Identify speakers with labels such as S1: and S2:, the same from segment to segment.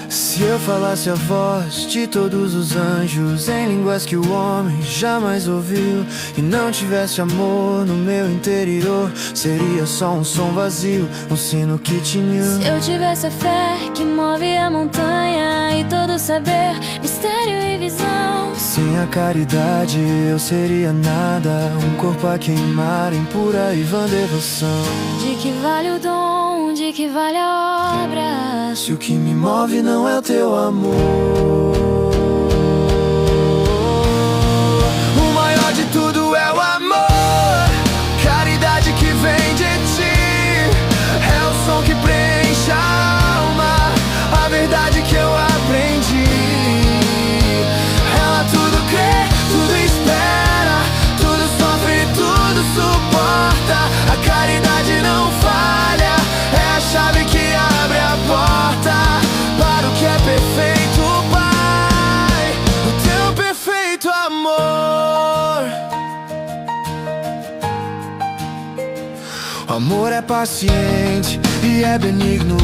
S1: Se eu falasse a voz de todos os anjos em línguas que o homem jamais ouviu, e não tivesse amor no meu interior, seria só um som vazio, um sino que tinha.
S2: Se eu tivesse a fé que move a montanha e todo saber, mistério e visão,
S1: sem a caridade eu seria nada, um corpo a queimar em pura e vã devoção.
S2: de que vale o dom, de que vale a obra,
S1: se o que me move não é o teu amor? O maior de tudo é o amor, caridade que vem de ti, é o som que preenche a alma, a verdade que eu aprendi. Ela tudo crê, tudo espera, tudo sofre, tudo suporta. A caridade não falha, é a chave que abre a porta para o que é perfeito, Pai, o teu perfeito amor. O amor é paciente e é benigno,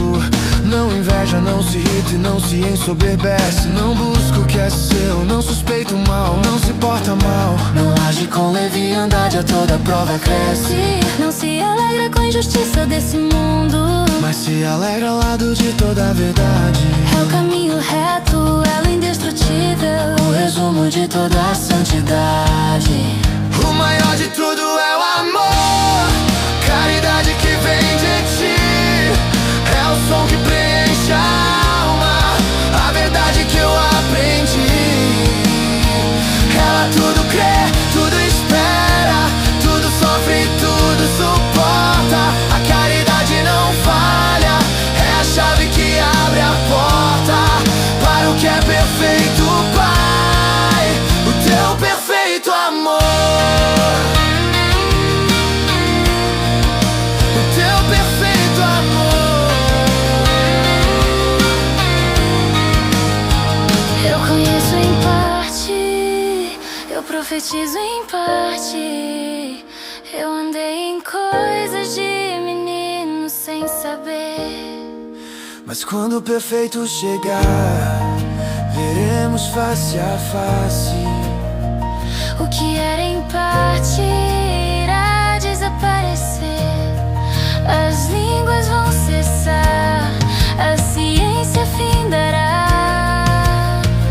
S1: não inveja, não se irrita e não se ensoberbece, não busca o que é seu, não suspeita o mal, não se porta mal, não age com leviandade, a toda prova cresce,
S2: não se alegra com a injustiça desse mundo,
S1: mas se alegra ao lado de toda a verdade.
S2: é o caminho reto, ela indestrutível,
S1: O resumo de toda a santidade. O maior de tudo é o amor, caridade que vem de ti, é o som que preenche a alma, a verdade que eu aprendi. Ela tudo crê, tudo espera, tudo sofre, tudo suporta. A caridade não falha, é a chave que abre a porta para o que é perfeito, Pai, o teu perfeito amor. O teu perfeito amor.
S2: eu conheço em parte, eu profetizo em parte, eu andei em coisas de menino sem saber.
S1: Mas quando o perfeito chegar, veremos face a face.
S2: O que era em parte irá desaparecer, as línguas vão cessar.